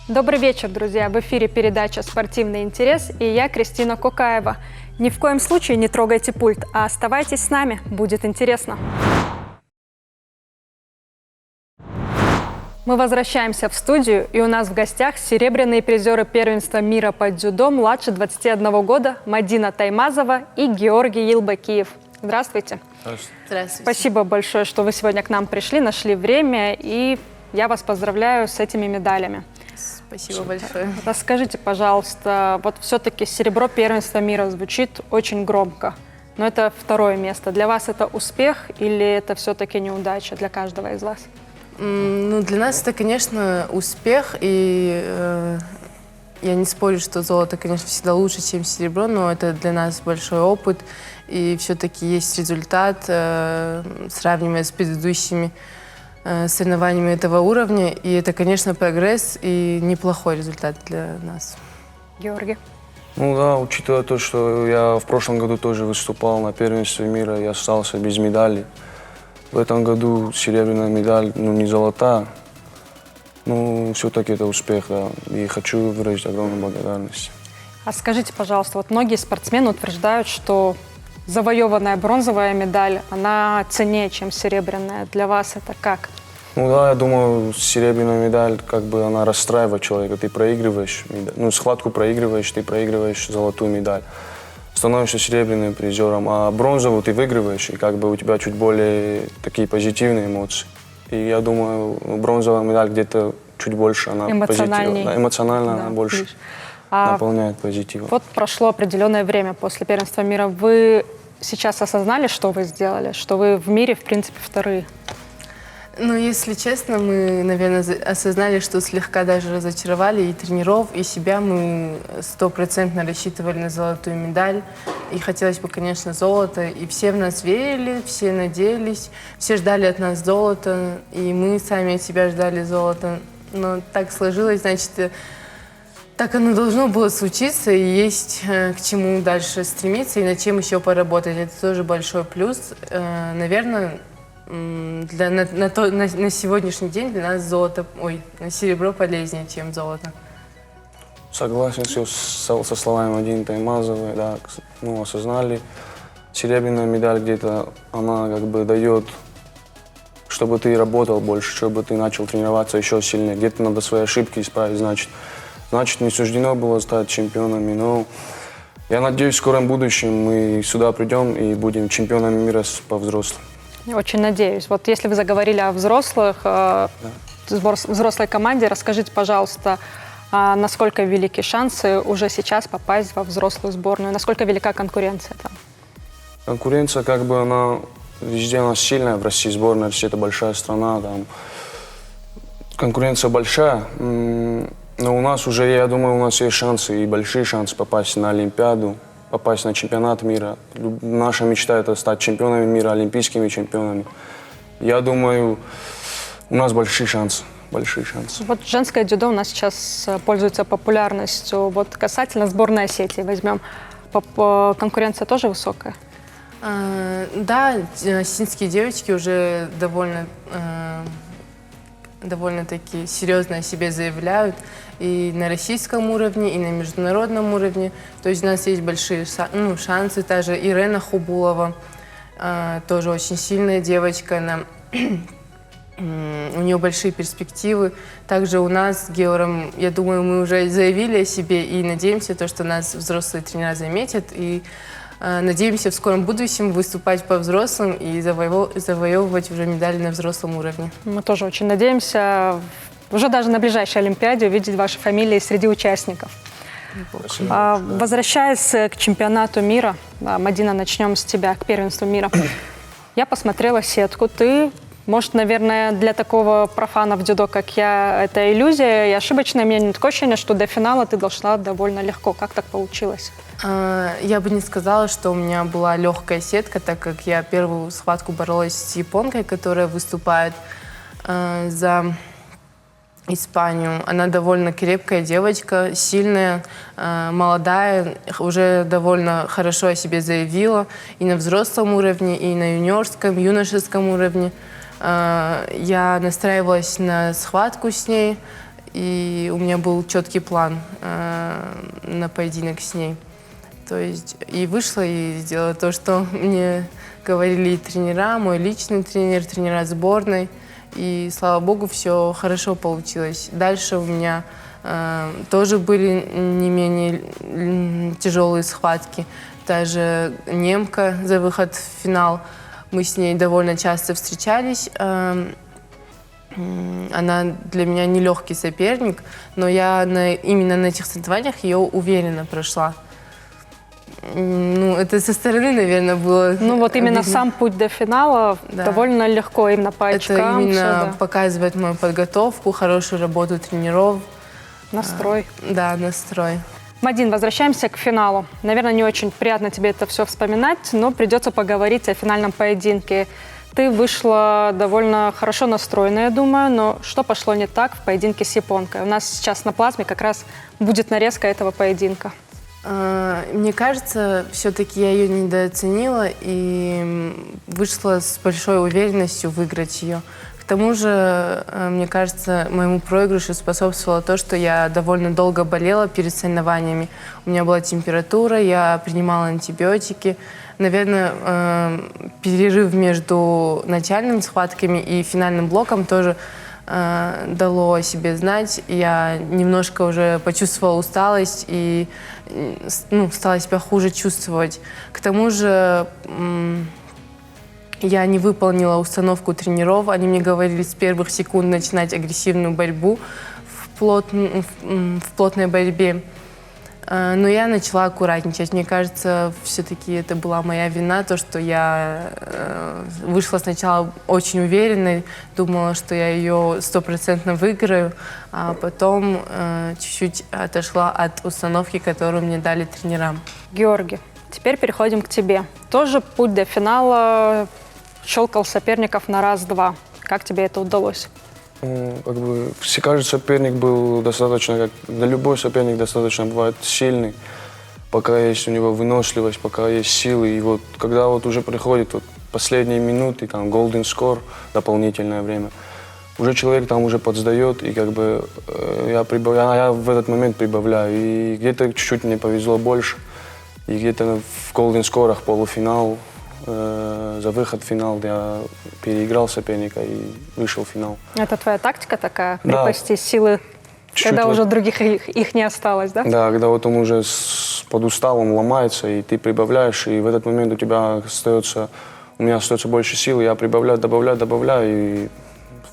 Добрый вечер, друзья! В эфире передача «Спортивный интерес» и я, Кристина Кокаева. Ни в коем случае не трогайте пульт, а оставайтесь с нами, будет интересно. Мы возвращаемся в студию, и у нас в гостях серебряные призеры первенства мира по дзюдо младше 21 года Мадина Таймазова и Георгий Елбакиев. Здравствуйте. Здравствуйте. Спасибо большое, что вы сегодня к нам пришли, нашли время, и я вас поздравляю с этими медалями. Спасибо большое. Расскажите, пожалуйста, вот все-таки серебро первенства мира звучит очень громко, но это второе место. Для вас это успех или это все-таки неудача для каждого из вас? Ну, для нас это, конечно, успех, и я не спорю, что золото, конечно, всегда лучше, чем серебро, но это для нас большой опыт, и все-таки есть результат, сравнивая с предыдущими соревнованиями этого уровня, и это, конечно, прогресс и неплохой результат для нас. Георгий? Ну да, учитывая то, что я в прошлом году тоже выступал на первенстве мира, я остался без медали. В этом году серебряная медаль, ну не золотая, но все-таки это успех, да, и хочу выразить огромную благодарность. А скажите, пожалуйста, вот многие спортсмены утверждают, что завоеванная бронзовая медаль, она ценнее, чем серебряная. Для вас это как? Ну да, я думаю, серебряная медаль, как бы она расстраивает человека. Ты проигрываешь, ну, схватку проигрываешь, ты проигрываешь золотую медаль. Становишься серебряным призером, а бронзовую ты выигрываешь, и как бы у тебя чуть более такие позитивные эмоции. И я думаю, бронзовая медаль где-то чуть больше, она эмоциональнее. Да, эмоционально Да, она больше наполняет позитивом. Вот прошло определенное время после первенства мира. Вы сейчас осознали, что вы сделали, что вы в мире, в принципе, вторые? Ну, если честно, мы, наверное, осознали, что слегка даже разочаровали и тренеров, и себя. Мы 100% рассчитывали на золотую медаль. И хотелось бы, конечно, золото. И все в нас верили, все надеялись, все ждали от нас золота. И мы сами от себя ждали золота. Но так сложилось, значит, так оно должно было случиться. И есть к чему дальше стремиться и над чем еще поработать. Это тоже большой плюс. Наверное, на сегодняшний день для нас серебро полезнее, чем золото. Согласен все со словами Мадины Таймазовой, да, ну, осознали. Серебряная медаль где-то, она как бы дает, чтобы ты работал больше, чтобы ты начал тренироваться еще сильнее. Где-то надо свои ошибки исправить, значит не суждено было стать чемпионами, но я надеюсь, в скором будущем мы сюда придем и будем чемпионами мира по взрослым. Очень надеюсь. Вот если вы заговорили о взрослых, взрослой команде, расскажите, пожалуйста, насколько велики шансы уже сейчас попасть во взрослую сборную, насколько велика конкуренция там? Конкуренция, как бы, она везде у нас сильная, в России сборная, Россия это большая страна, там конкуренция большая, но у нас уже, я думаю, у нас есть шансы и большие шансы попасть на Олимпиаду, попасть на чемпионат мира. Наша мечта – это стать чемпионами мира, олимпийскими чемпионами. Я думаю, у нас большие шансы. Большие шансы. Вот женское дзюдо у нас сейчас пользуется популярностью. Вот касательно сборной Осетии возьмем, конкуренция тоже высокая? Да, осетинские девочки уже довольно-таки серьезно о себе заявляют и на российском уровне, и на международном уровне. То есть у нас есть большие шансы. Та же Ирена Хубулова, тоже очень сильная девочка, у нее большие перспективы. Также у нас с Геором, я думаю, мы уже заявили о себе и надеемся, что нас взрослые тренера заметят. И надеемся в скором будущем выступать по взрослым и завоевывать уже медали на взрослом уровне. Мы тоже очень надеемся уже даже на ближайшей Олимпиаде увидеть ваши фамилии среди участников. Возвращаясь к чемпионату мира, Мадина, начнем с тебя, к первенству мира. Я посмотрела сетку. Ты, может, наверное, для такого профана в дзюдо, как я, это иллюзия и ошибочная. У меня нет такое ощущение, что до финала ты дошла довольно легко. Как так получилось? Я бы не сказала, что у меня была легкая сетка, так как я первую схватку боролась с японкой, которая выступает за Испанию. Она довольно крепкая девочка, сильная, молодая, уже довольно хорошо о себе заявила и на взрослом уровне, и на юношеском уровне. Я настраивалась на схватку с ней, и у меня был четкий план на поединок с ней. То есть и вышла и сделала то, что мне говорили и тренера, мой личный тренер, тренера сборной. И, слава богу, все хорошо получилось. Дальше у меня тоже были не менее тяжелые схватки. Даже немка за выход в финал. Мы с ней довольно часто встречались. Она для меня нелегкий соперник, но я именно на этих соревнованиях ее уверенно прошла. Ну, это со стороны, наверное, было. Ну вот именно видно. сам путь до финала Да. довольно легко, именно по Это очкам. именно всё, да. показывает мою подготовку, хорошую работу тренеров. Настрой. Да, настрой. Мадин, возвращаемся к финалу. Наверное, не очень приятно тебе это все вспоминать, но придется поговорить о финальном поединке. Ты вышла довольно хорошо настроена, я думаю, но что пошло не так в поединке с японкой? У нас сейчас на плазме как раз будет нарезка этого поединка. Мне кажется, все-таки я ее недооценила и вышла с большой уверенностью выиграть ее. К тому же, мне кажется, моему проигрышу способствовало то, что я довольно долго болела перед соревнованиями. У меня была температура, я принимала антибиотики. Наверное, перерыв между начальными схватками и финальным блоком тоже дало о себе знать. Я немножко уже почувствовала усталость и стала себя хуже чувствовать. К тому же я не выполнила установку тренеров. Они мне говорили с первых секунд начинать агрессивную борьбу в плотной борьбе. Но я начала аккуратничать. Мне кажется, все-таки это была моя вина, то, что я вышла сначала очень уверенной, думала, что я ее 100% выиграю, а потом чуть-чуть отошла от установки, которую мне дали тренера. Георгий, теперь переходим к тебе. Тоже путь до финала щелкал соперников на раз-два. Как тебе это удалось? Как бы, каждый соперник был достаточно, как да, любой соперник достаточно бывает сильный, пока есть у него выносливость, пока есть силы. И вот когда вот уже приходит вот последние минуты, там, golden score, дополнительное время, уже человек там уже подсдает, и как бы я в этот момент прибавляю. И где-то чуть-чуть мне повезло больше, и где-то в golden score'ах полуфинал, за выход в финал я переиграл соперника и вышел в финал. Это твоя тактика такая? Да. Припасти силы, Чуть-чуть когда вот- уже других их не осталось, да? Да, когда вот он уже под уставом ломается, и ты прибавляешь, и в этот момент у меня остается больше сил, я прибавляю, добавляю, и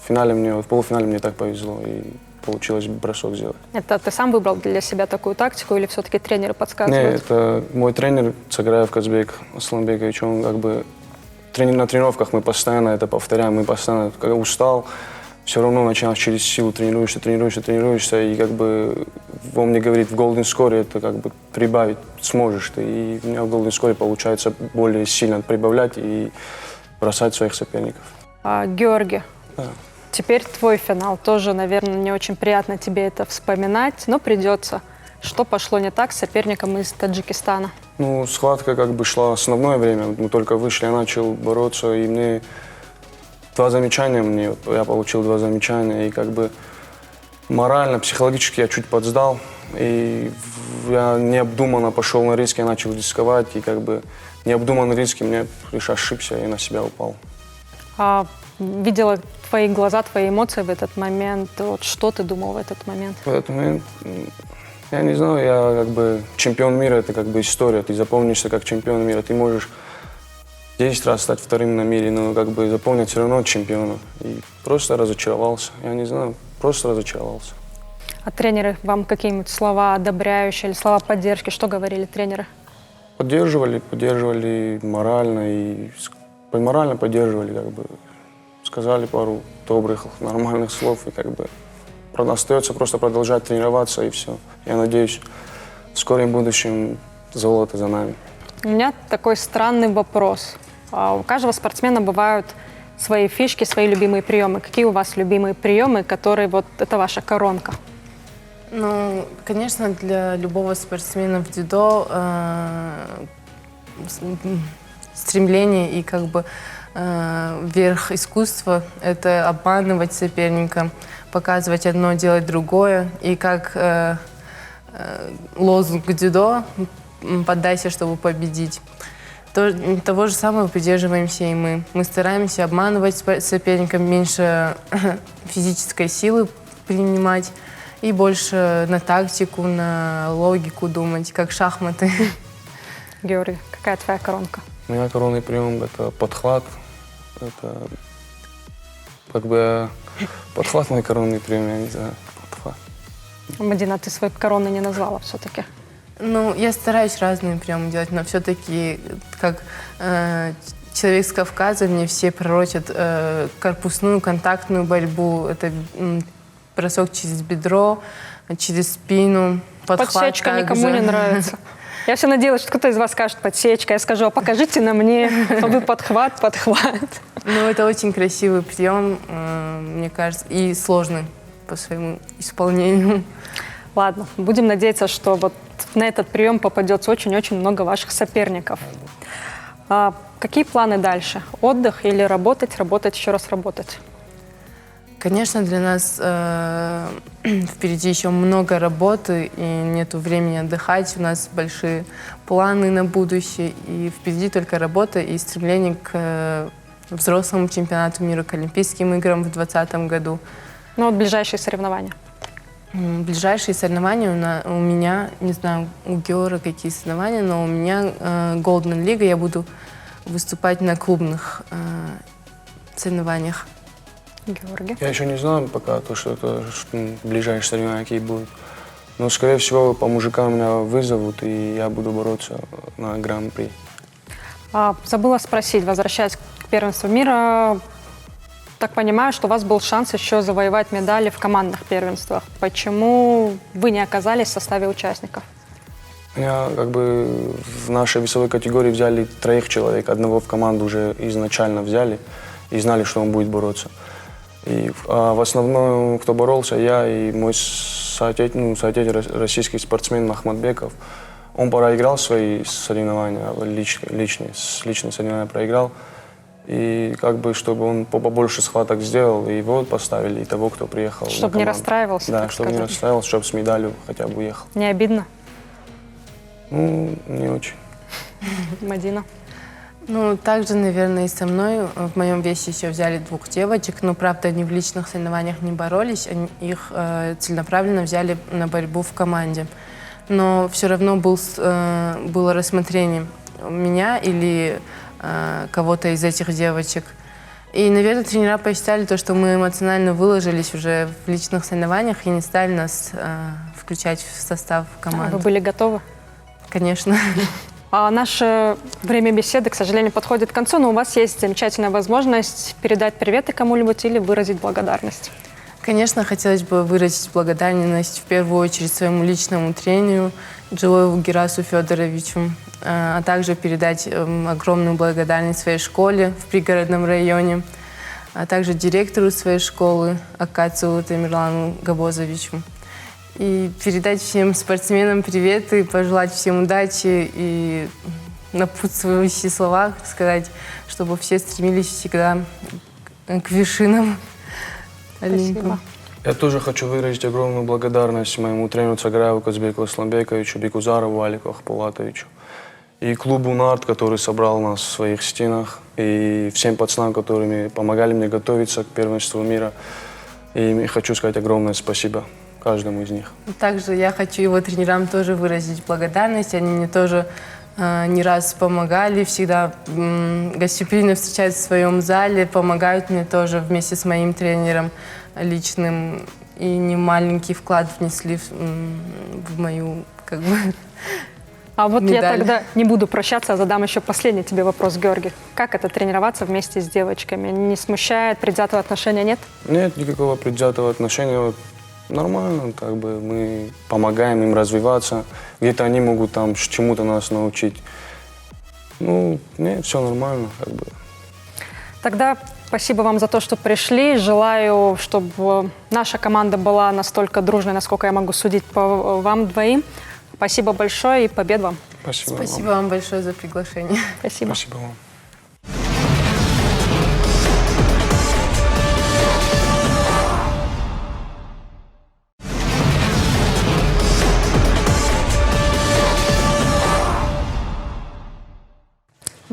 в полуфинале мне так повезло, и получилось бросок сделать. Это ты сам выбрал для себя такую тактику или все-таки тренеры Не, подсказывают? это мой тренер Цаграев Казбек Асланбекович, он как бы на тренировках мы постоянно это повторяем, мы постоянно, когда устал, все равно начинаешь через силу тренируешься, и как бы он мне говорит, в Golden Score это как бы прибавить сможешь ты, и у меня в Golden Score получается более сильно прибавлять и бросать своих соперников. Георгий, Да. теперь твой финал. Тоже, наверное, не очень приятно тебе это вспоминать, но придется. Что пошло не так с соперником из Таджикистана? Ну, схватка как бы шла основное время, мы только вышли, я начал бороться, и мне я получил 2 замечания, и как бы морально, психологически я чуть подсдал, и я необдуманно пошел на риски, я начал рисковать, и как бы необдуманные риски, мне лишь ошибся и на себя упал. Видела твои глаза, твои эмоции в этот момент. Вот что ты думал в этот момент? В этот момент, я не знаю, я как бы чемпион мира, это как бы история, ты запомнишься как чемпион мира, ты можешь 10 раз стать вторым на мире, но как бы запомнить все равно чемпиона. И просто разочаровался, я не знаю, просто разочаровался. А тренеры вам какие-нибудь слова одобряющие или слова поддержки? Что говорили тренеры? Поддерживали морально и морально поддерживали, как бы сказали пару добрых, нормальных слов, и как бы остается просто продолжать тренироваться, и все. Я надеюсь, в скором будущем золото за нами. У меня такой странный вопрос. У каждого спортсмена бывают свои фишки, свои любимые приемы. Какие у вас любимые приемы, которые вот это ваша коронка? Ну, конечно, для любого спортсмена в дзюдо стремление и как бы верх искусства – это обманывать соперника, показывать одно, делать другое. И как лозунг дзюдо «поддайся, чтобы победить». Того же самого придерживаемся и мы. Мы стараемся обманывать соперника, меньше физической силы принимать и больше на тактику, на логику думать, как шахматы. Георгий, какая твоя коронка? У меня коронный прием — это подхват. Это как бы подхват мой коронный прием, я не знаю, подхват. Мадина, ты свой коронный не назвала все-таки. Ну, я стараюсь разные приемы делать, но все-таки, как человек с Кавказа, мне все пророчат корпусную, контактную борьбу. Это бросок через бедро, через спину, подхват. Подсечка также. никому не нравится. Я все надеялась, что кто-то из вас скажет подсечка. Я скажу, а покажите на мне, а вы подхват. Ну, это очень красивый прием, мне кажется, и сложный по своему исполнению. Ладно, будем надеяться, что вот на этот прием попадется очень-очень много ваших соперников. Какие планы дальше? Отдых или работать, еще раз работать? Конечно, для нас впереди еще много работы, и нету времени отдыхать. У нас большие планы на будущее, и впереди только работа и стремление к взрослому чемпионату мира, к Олимпийским играм в 2020 году. Ну вот ближайшие соревнования. Ближайшие соревнования у меня, не знаю, у Геора какие соревнования, но у меня Golden League, я буду выступать на клубных соревнованиях. Георгий. Я еще не знаю пока, что это ближайшие соревнования какие будут. Но, скорее всего, по мужикам меня вызовут, и я буду бороться на Гран-при. Забыла спросить, возвращаясь к первенству мира, так понимаю, что у вас был шанс еще завоевать медали в командных первенствах. Почему вы не оказались в составе участников? Меня как бы в нашей весовой категории взяли 3 человек. Одного в команду уже изначально взяли и знали, что он будет бороться. И в основном, кто боролся, я и мой соотечественник, российский спортсмен Махмадбеков. Он проиграл свои соревнования, личные соревнования проиграл. И как бы, чтобы он побольше схваток сделал, и его поставили, и того, кто приехал. Чтобы не расстраивался, да, так чтобы сказать. не расстраивался, чтобы с медалью хотя бы уехал. Не обидно? Ну, не очень. Мадина? Ну, также, наверное, и со мной. В моем весе еще взяли 2 девочек, но, правда, они в личных соревнованиях не боролись, их целенаправленно взяли на борьбу в команде. Но все равно было рассмотрение меня или кого-то из этих девочек. И, наверное, тренера посчитали то, что мы эмоционально выложились уже в личных соревнованиях и не стали нас включать в состав команды. Вы были готовы? Конечно. Наше время беседы, к сожалению, подходит к концу, но у вас есть замечательная возможность передать приветы кому-нибудь или выразить благодарность. Конечно, хотелось бы выразить благодарность в первую очередь своему личному тренеру Джилоеву Герасу Федоровичу, а также передать огромную благодарность своей школе в пригородном районе, а также директору своей школы Акацию Тамерлану Габозовичу. И передать всем спортсменам привет и пожелать всем удачи и напутствующие слова сказать, чтобы все стремились всегда к вершинам Олимпа. Спасибо. Я тоже хочу выразить огромную благодарность моему тренеру Цагараеву Казбеку Асламбековичу, Бекузарову Алику Ахпулатовичу и клубу «Нарт», который собрал нас в своих стенах, и всем пацанам, которые помогали мне готовиться к первенству мира. И хочу сказать огромное спасибо каждому из них. Также я хочу его тренерам тоже выразить благодарность. Они мне тоже не раз помогали, всегда гостеприимно встречаются в своем зале, помогают мне тоже вместе с моим тренером личным. И немаленький вклад внесли в мою, как бы, вот медаль. Я тогда не буду прощаться, а задам еще последний тебе вопрос, Георгий. Как это тренироваться вместе с девочками? Не смущает, предвзятого отношения нет? Нет никакого предвзятого отношения. Нормально, как бы мы помогаем им развиваться. Где-то они могут там чему-то нас научить. Ну, нет, все нормально, как бы. Тогда спасибо вам за то, что пришли. Желаю, чтобы наша команда была настолько дружной, насколько я могу судить по вам двоим. Спасибо большое и побед вам. Спасибо вам большое за приглашение. Спасибо. Спасибо вам.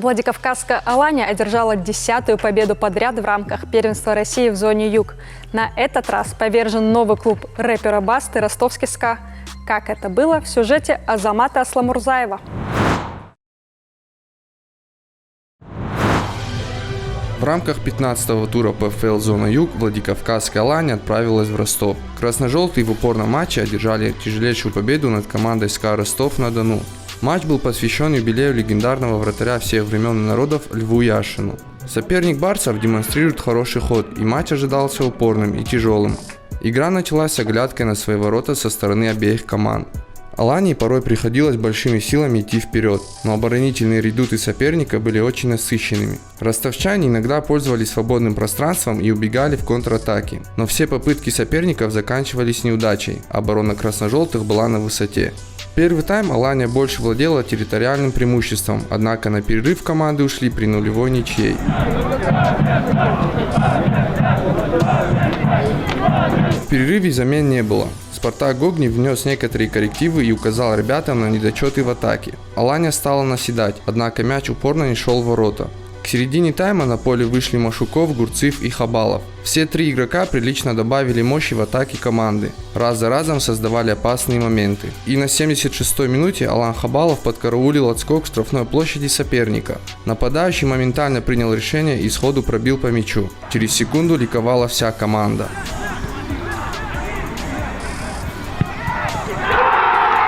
Владикавказская Алания одержала 10-ю победу подряд в рамках первенства России в зоне Юг. На этот раз повержен новый клуб рэпера Басты «Ростовский СКА». Как это было в сюжете Азамата Асламурзаева. В рамках 15-го тура ПФЛ «Зона Юг» Владикавказская Алания отправилась в Ростов. Красно-желтые в упорном матче одержали тяжелейшую победу над командой СКА Ростов-на-Дону. Матч был посвящен юбилею легендарного вратаря всех времен и народов Льву Яшину. Соперник барсов демонстрирует хороший ход, и матч ожидался упорным и тяжелым. Игра началась с оглядкой на свои ворота со стороны обеих команд. Алании порой приходилось большими силами идти вперед, но оборонительные редуты соперника были очень насыщенными. Ростовчане иногда пользовались свободным пространством и убегали в контратаки, но все попытки соперников заканчивались неудачей, оборона красно-желтых была на высоте. Первый тайм Алания больше владела территориальным преимуществом, однако на перерыв команды ушли при нулевой ничьей. В перерыве замен не было. Спартак Гогнев внес некоторые коррективы и указал ребятам на недочеты в атаке. Алания стала наседать, однако мяч упорно не шел в ворота. К середине тайма на поле вышли Машуков, Гурцив и Хабалов. Все три игрока прилично добавили мощи в атаке команды. Раз за разом создавали опасные моменты. И на 76-й минуте Алан Хабалов подкараулил отскок штрафной площади соперника. Нападающий моментально принял решение и сходу пробил по мячу. Через секунду ликовала вся команда.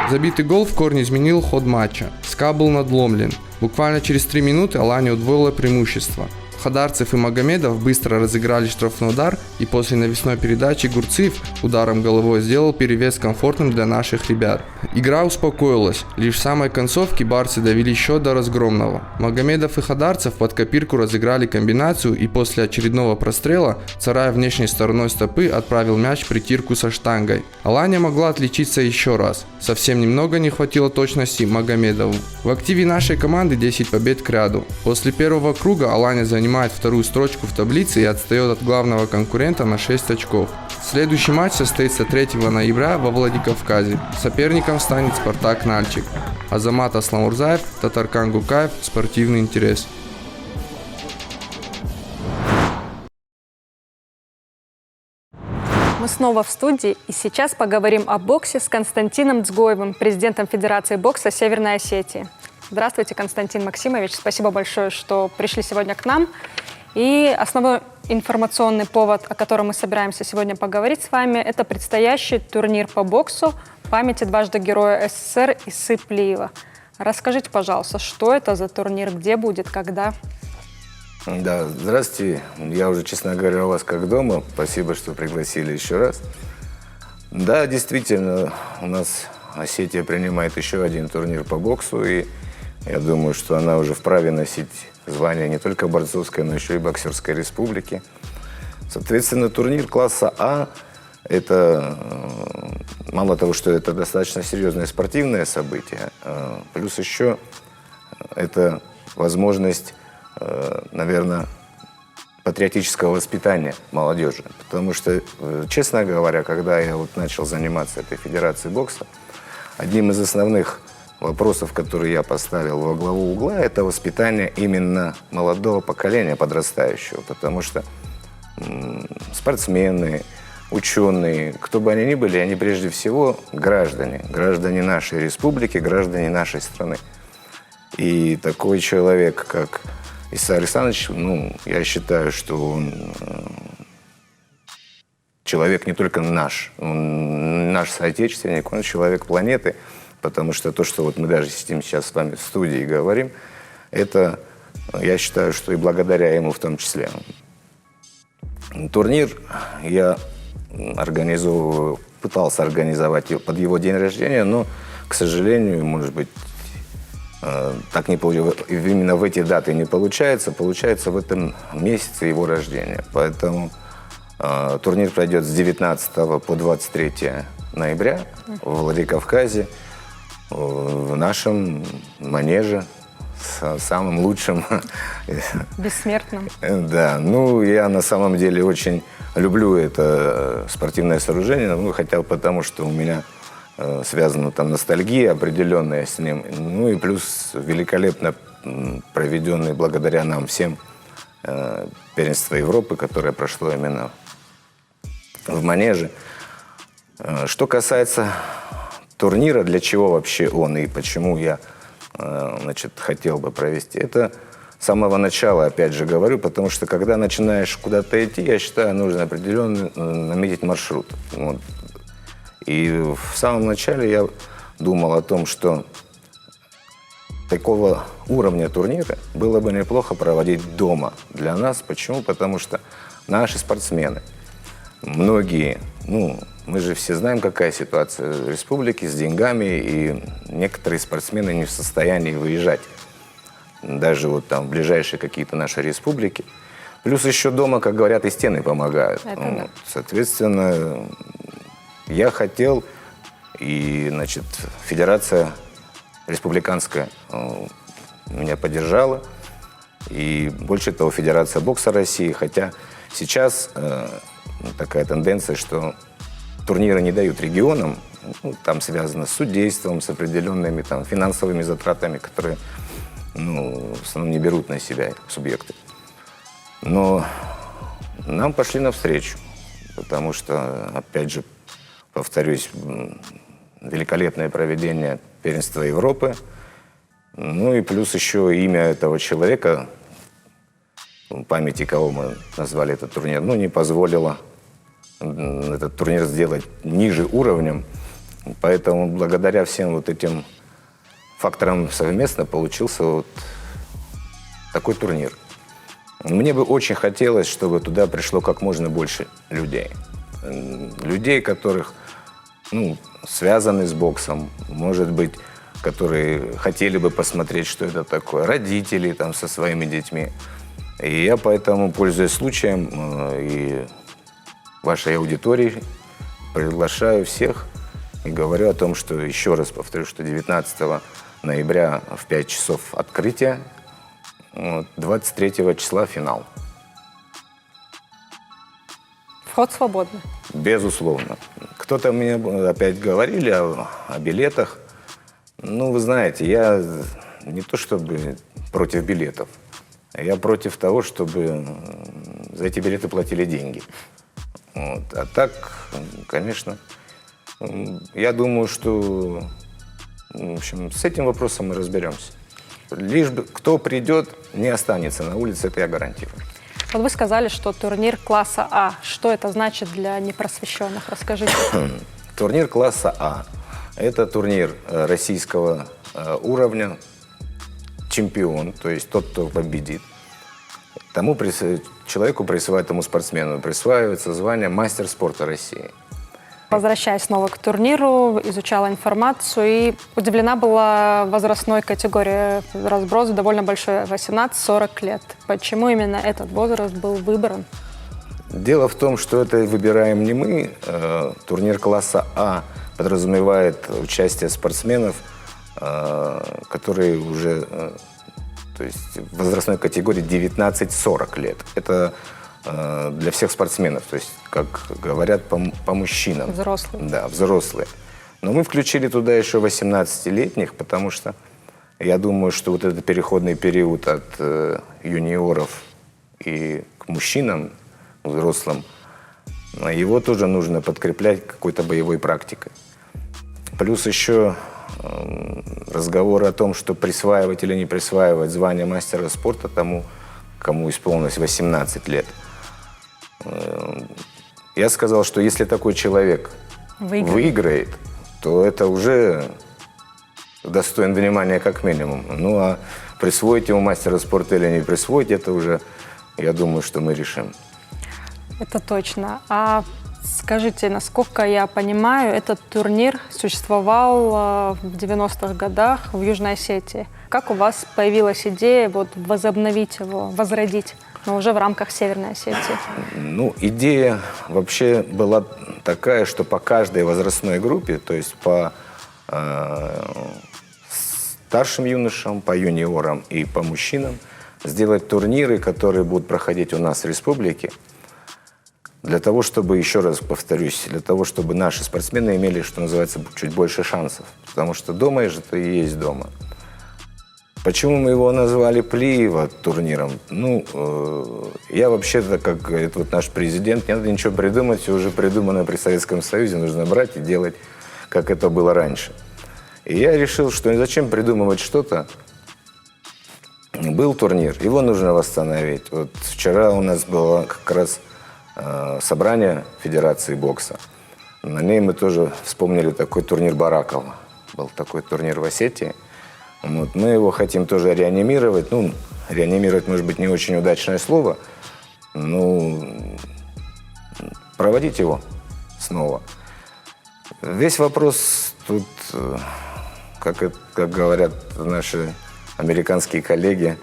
Забитый гол в корне изменил ход матча. СКА был надломлен. Буквально через 3 минуты Алания удвоила преимущество. Хадарцев и Магомедов быстро разыграли штрафной удар, и после навесной передачи Гурцив ударом головой сделал перевес комфортным для наших ребят. Игра успокоилась. Лишь в самой концовке барсы довели счет до разгромного. Магомедов и Хадарцев под копирку разыграли комбинацию, и после очередного прострела Царай внешней стороной стопы отправил мяч в притирку со штангой. Алания могла отличиться еще раз. Совсем немного не хватило точности Магомедову. В активе нашей команды 10 побед к ряду. После первого круга Алания занимает вторую строчку в таблице и отстает от главного конкурента на 6 очков. Следующий матч состоится 3 ноября во Владикавказе. Соперником станет Спартак Нальчик. Азамат Асламурзаев, Татаркан Гукаев, спортивный интерес. Мы снова в студии, и сейчас поговорим о боксе с Константином Дзгоевым, президентом Федерации бокса Северной Осетии. Здравствуйте, Константин Максимович. Спасибо большое, что пришли сегодня к нам. И основной информационный повод, о котором мы собираемся сегодня поговорить с вами, это предстоящий турнир по боксу памяти дважды Героя СССР Исы Плиева. Расскажите, пожалуйста, что это за турнир, где будет, когда? Да, здравствуйте. Я уже, честно говоря, у вас как дома. Спасибо, что пригласили еще раз. Да, действительно, у нас Осетия принимает еще один турнир по боксу, и я думаю, что она уже вправе носить звание не только борцовской, но еще и боксерской республики. Соответственно, турнир класса А – это, мало того, что это достаточно серьезное спортивное событие, плюс еще это возможность, наверное, патриотического воспитания молодежи. Потому что, честно говоря, когда я вот начал заниматься этой федерацией бокса, одним из основных вопросов, которые я поставил во главу угла, это воспитание именно молодого поколения, подрастающего. Потому что спортсмены, ученые, кто бы они ни были, они прежде всего граждане нашей республики, граждане нашей страны. И такой человек, как Иса Александрович, я считаю, что он человек не только наш, он наш соотечественник, он человек планеты. Потому что то, что вот мы даже сидим сейчас с вами в студии и говорим, это, я считаю, что и благодаря ему в том числе. Турнир я пытался организовать под его день рождения, но, к сожалению, может быть, так не получилось. Именно в эти даты не получается. Получается в этом месяце его рождения. Поэтому турнир пройдет с 19 по 23 ноября в Владикавказе, в нашем манеже, самым лучшим. Бессмертным. Да, я на самом деле очень люблю это спортивное сооружение, хотя бы потому, что у меня связана там ностальгия определенная с ним, и плюс великолепно проведенный благодаря нам всем первенство Европы, которое прошло именно в Манеже. Что касается турнира, для чего вообще он и почему я хотел бы провести, это с самого начала, опять же говорю, потому что когда начинаешь куда-то идти, я считаю, нужно определенно наметить маршрут. Вот. И в самом начале я думал о том, что такого уровня турнира было бы неплохо проводить дома для нас. Почему? Потому что наши спортсмены, многие, мы же все знаем, какая ситуация в республике с деньгами, и некоторые спортсмены не в состоянии выезжать. Даже вот там в ближайшие какие-то наши республики. Плюс еще дома, как говорят, и стены помогают. Да. Соответственно, я хотел, и, федерация республиканская меня поддержала. И больше того, Федерация бокса России. Хотя сейчас такая тенденция, что турниры не дают регионам. Там связано с судейством, с определенными там финансовыми затратами, которые в основном не берут на себя субъекты. Но нам пошли навстречу, потому что, опять же, повторюсь, великолепное проведение первенства Европы. И плюс еще имя этого человека, памяти кого мы назвали этот турнир, не позволило этот турнир сделать ниже уровнем. Поэтому благодаря всем вот этим факторам совместно получился такой турнир. Мне бы очень хотелось, чтобы туда пришло как можно больше людей. Людей, которых связаны с боксом, может быть, которые хотели бы посмотреть, что это такое, родители там со своими детьми. И я поэтому, пользуясь случаем и вашей аудиторией, приглашаю всех и говорю о том, что, еще раз повторю, что 19 ноября в 5 часов открытие, 23 числа финал. Вход свободный. Безусловно. Кто-то мне опять говорили о билетах. Вы знаете, я не то чтобы против билетов, а я против того, чтобы за эти билеты платили деньги. А так, конечно, я думаю, что с этим вопросом мы разберемся. Лишь бы кто придет, не останется на улице, это я гарантирую. Вот вы сказали, что турнир класса А. Что это значит для непросвещенных? Расскажите. Турнир класса А. Это турнир российского уровня, чемпион, то есть тот, кто победит. Тому человеку присваивается, тому спортсмену присваивается звание мастер спорта России. Возвращаясь снова к турниру, изучала информацию и удивлена была возрастной категории. Разброс довольно большой, 18-40 лет. Почему именно этот возраст был выбран? Дело в том, что это выбираем не мы. Турнир класса А подразумевает участие спортсменов, которые уже, то есть в возрастной категории 19-40 лет. Это для всех спортсменов, то есть, как говорят, по мужчинам. Взрослые. Да, взрослые. Но мы включили туда еще 18-летних, потому что я думаю, что вот этот переходный период от юниоров и к мужчинам, взрослым, его тоже нужно подкреплять какой-то боевой практикой. Плюс еще разговоры о том, что присваивать или не присваивать звание мастера спорта тому, кому исполнилось 18 лет. Я сказал, что если такой человек выиграет, то это уже достоин внимания как минимум. А присвоить ему мастера спорта или не присвоить, это уже, я думаю, что мы решим. Это точно. А скажите, насколько я понимаю, этот турнир существовал в 90-х годах в Южной Осетии. Как у вас появилась идея возобновить его, возродить, но уже в рамках Северной Осетии? Идея вообще была такая, что по каждой возрастной группе, то есть по старшим юношам, по юниорам и по мужчинам, сделать турниры, которые будут проходить у нас в республике, для того, чтобы, еще раз повторюсь, для того, чтобы наши спортсмены имели, что называется, чуть больше шансов. Потому что дома это и есть дома. Почему мы его назвали Плиева турниром? Я вообще-то, как говорит вот наш президент, не надо ничего придумать, все уже придумано при Советском Союзе, нужно брать и делать, как это было раньше. И я решил, что зачем придумывать что-то. Был турнир, его нужно восстановить. Вот вчера у нас было как раз собрание Федерации бокса. На ней мы тоже вспомнили такой турнир Баракова. Был такой турнир в Осетии. Вот, мы его хотим тоже реанимировать. Реанимировать, может быть, не очень удачное слово. Проводить его снова. Весь вопрос тут, как говорят наши американские коллеги,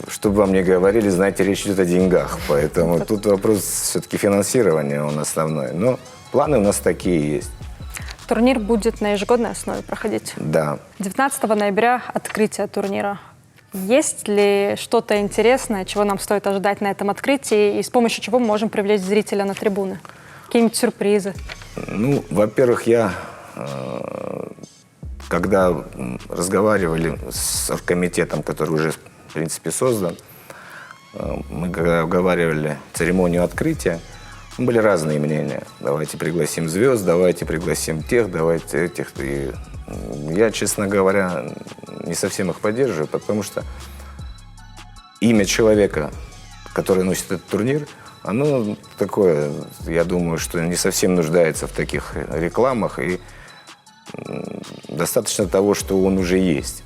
чтобы вам не говорили, знаете, речь идет о деньгах. Поэтому тут вопрос все-таки финансирования он основной. Но планы у нас такие есть. Турнир будет на ежегодной основе проходить. Да. 19 ноября открытие турнира. Есть ли что-то интересное, чего нам стоит ожидать на этом открытии, и с помощью чего мы можем привлечь зрителя на трибуны? Какие-нибудь сюрпризы? Во-первых, когда разговаривали с оргкомитетом, который уже, в принципе, создан, мы когда обговаривали церемонию открытия, были разные мнения. Давайте пригласим звезд, давайте пригласим тех, давайте этих. И я, честно говоря, не совсем их поддерживаю, потому что имя человека, который носит этот турнир, оно такое, я думаю, что не совсем нуждается в таких рекламах, и достаточно того, что он уже есть.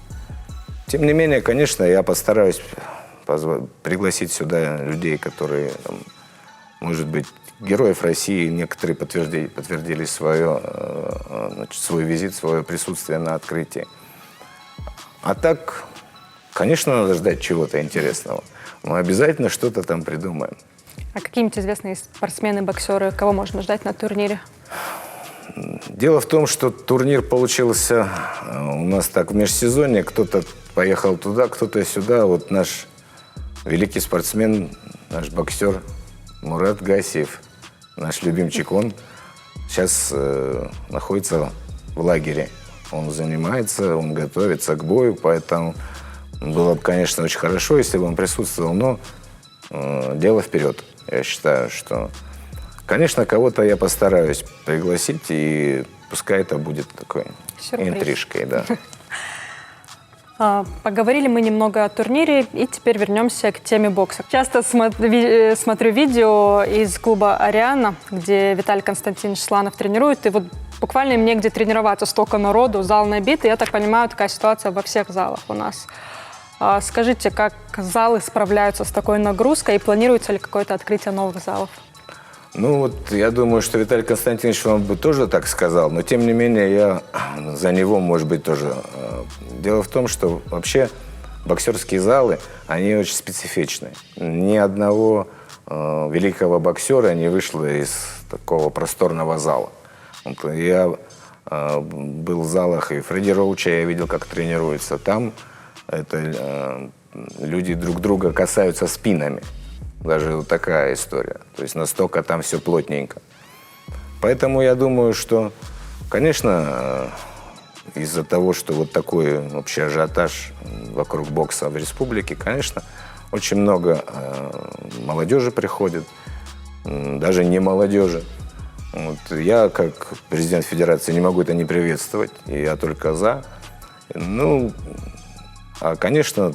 Тем не менее, конечно, я постараюсь пригласить сюда людей, которые, может быть, героев России, некоторые подтвердили свой визит, свое присутствие на открытии. А так, конечно, надо ждать чего-то интересного. Мы обязательно что-то там придумаем. А какие-нибудь известные спортсмены, боксеры, кого можно ждать на турнире? Дело в том, что турнир получился у нас так в межсезонье. Кто-то поехал туда, кто-то сюда. Вот наш великий спортсмен, наш боксер Мурат Гасиев, наш любимчик, он сейчас находится в лагере. Он занимается, он готовится к бою, поэтому было бы, конечно, очень хорошо, если бы он присутствовал, но дело вперед. Я считаю, что, конечно, кого-то я постараюсь пригласить, и пускай это будет такой Сюрприз. интрижкой, да. Поговорили мы немного о турнире, и теперь вернемся к теме бокса. Часто смотрю видео из клуба «Ариана», где Виталий Константинович Сланов тренирует, и вот буквально им негде тренироваться, столько народу, зал набит, и я так понимаю, такая ситуация во всех залах у нас. Скажите, как залы справляются с такой нагрузкой, и планируется ли какое-то открытие новых залов? Я думаю, что Виталий Константинович вам бы тоже так сказал, но тем не менее я за него, может быть, тоже. Дело в том, что вообще боксерские залы, они очень специфичны. Ни одного великого боксера не вышло из такого просторного зала. Я был в залах и Фредди Роуча, я видел, как тренируется. Там люди друг друга касаются спинами. Даже вот такая история. То есть настолько там все плотненько. Поэтому я думаю, что, конечно, из-за того, что вот такой общий ажиотаж вокруг бокса в республике, конечно, очень много молодежи приходит, даже не молодежи. Я, как президент Федерации, не могу это не приветствовать, я только за. Конечно,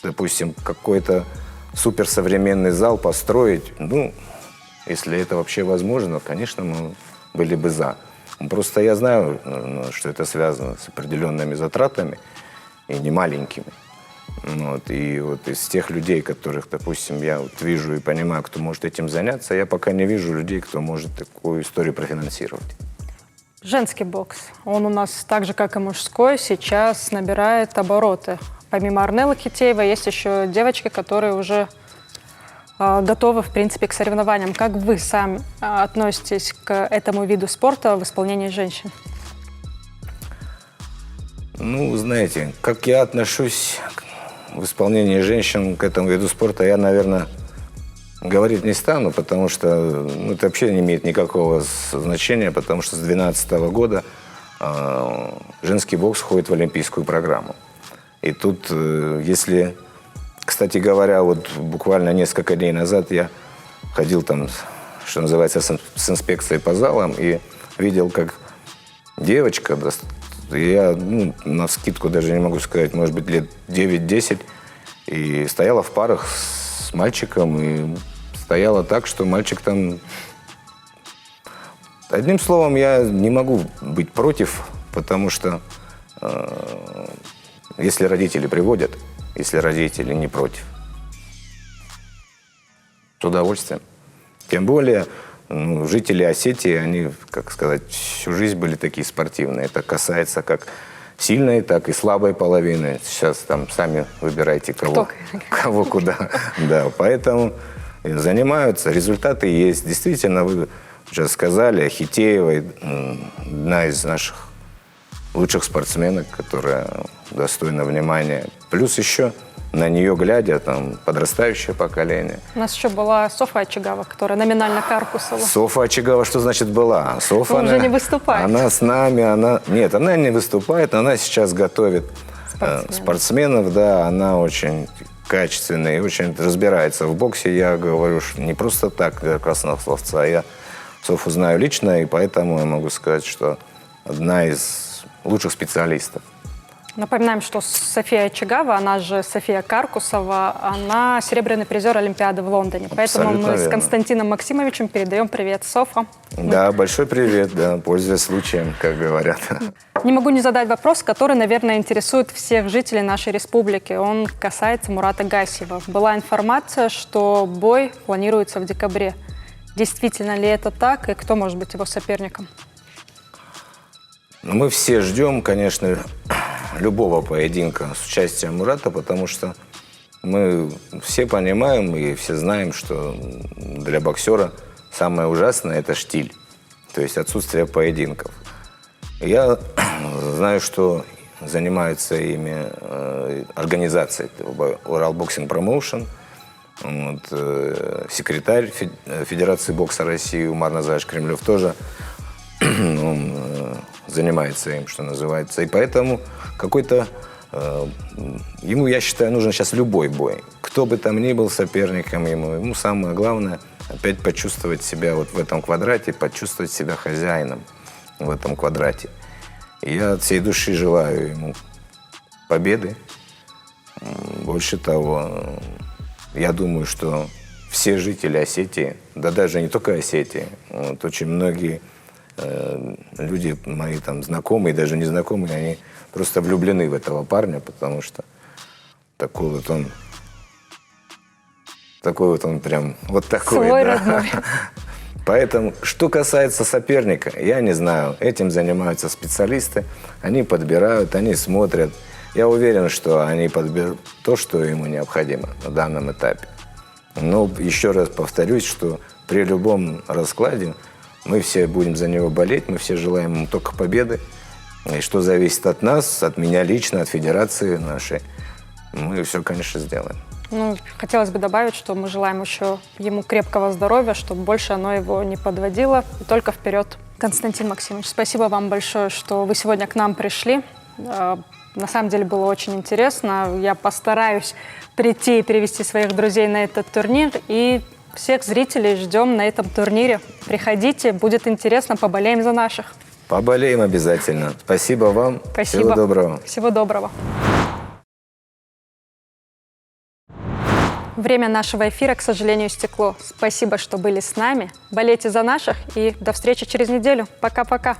допустим, какой-то суперсовременный зал построить, если это вообще возможно, конечно, мы были бы за. Просто я знаю, что это связано с определенными затратами, и не маленькими. И вот из тех людей, которых, допустим, я вижу и понимаю, кто может этим заняться, я пока не вижу людей, кто может такую историю профинансировать. Женский бокс, он у нас так же, как и мужской, сейчас набирает обороты. Помимо Арнеллы Китеева есть еще девочки, которые уже готовы, в принципе, к соревнованиям. Как вы сами относитесь к этому виду спорта в исполнении женщин? Знаете, как я отношусь в исполнении женщин к этому виду спорта, я, наверное, говорить не стану, потому что это вообще не имеет никакого значения, потому что с 2012 года женский бокс входит в олимпийскую программу. И тут, если, кстати говоря, вот буквально несколько дней назад я ходил там, что называется, с инспекцией по залам и видел, как девочка, я навскидку даже не могу сказать, может быть, лет 9-10, и стояла в парах с мальчиком, и стояла так, что мальчик там... Одним словом, я не могу быть против, потому что если родители приводят, если родители не против, с удовольствием. Тем более, жители Осетии, они, как сказать, всю жизнь были такие спортивные. Это касается как сильной, так и слабой половины. Сейчас там сами выбирайте, кого куда. Да, поэтому занимаются, результаты есть. Действительно, вы уже сказали, Ахитеева, одна из наших лучших спортсменок, которая достойна внимания. Плюс еще на нее глядя, там, подрастающее поколение. У нас еще была Софа Очагава, которая номинально Каркусова. Софа Очагава, что значит была? Софа, уже не выступает. Она с нами, Нет, она не выступает, она сейчас готовит спортсменов, да, она очень качественная и очень разбирается в боксе. Я говорю, что не просто так, краснословца, я Софу знаю лично, и поэтому я могу сказать, что одна из лучших специалистов. Напоминаем, что София Очагава, она же София Каркусова, она серебряный призер Олимпиады в Лондоне. Поэтому Абсолютно мы с верно. Константином Максимовичем передаем привет, Софа. Да, большой привет, да, пользуясь случаем, как говорят. Не могу не задать вопрос, который, наверное, интересует всех жителей нашей республики. Он касается Мурата Гасиева. Была информация, что бой планируется в декабре. Действительно ли это так, и кто может быть его соперником? Мы все ждем, конечно, любого поединка с участием Мурата, потому что мы все понимаем и все знаем, что для боксера самое ужасное – это штиль, то есть отсутствие поединков. Я знаю, что занимаются ими организации Урал Боксинг Промоушен, секретарь Федерации бокса России Умар Назарович Кремлев тоже занимается им, что называется. И поэтому какой-то... ему, я считаю, нужен сейчас любой бой. Кто бы там ни был соперником ему самое главное опять почувствовать себя вот в этом квадрате, почувствовать себя хозяином в этом квадрате. И я от всей души желаю ему победы. Больше того, я думаю, что все жители Осетии, да даже не только Осетии, вот, очень многие люди, мои там знакомые, даже незнакомые, они просто влюблены в этого парня, потому что такой вот он прям вот такой. Свой да. родной. Поэтому, что касается соперника, я не знаю, этим занимаются специалисты, они подбирают, они смотрят. Я уверен, что они подберут то, что ему необходимо на данном этапе. Но еще раз повторюсь, что при любом раскладе мы все будем за него болеть, мы все желаем ему только победы. И что зависит от нас, от меня лично, от федерации нашей, мы все, конечно, сделаем. Хотелось бы добавить, что мы желаем еще ему крепкого здоровья, чтобы больше оно его не подводило. И только вперед. Константин Максимович, спасибо вам большое, что вы сегодня к нам пришли. На самом деле было очень интересно. Я постараюсь прийти и привести своих друзей на этот турнир. И всех зрителей ждем на этом турнире. Приходите, будет интересно, поболеем за наших. Поболеем обязательно. Спасибо вам. Спасибо. Всего доброго. Всего доброго. Время нашего эфира, к сожалению, истекло. Спасибо, что были с нами. Болейте за наших и до встречи через неделю. Пока-пока.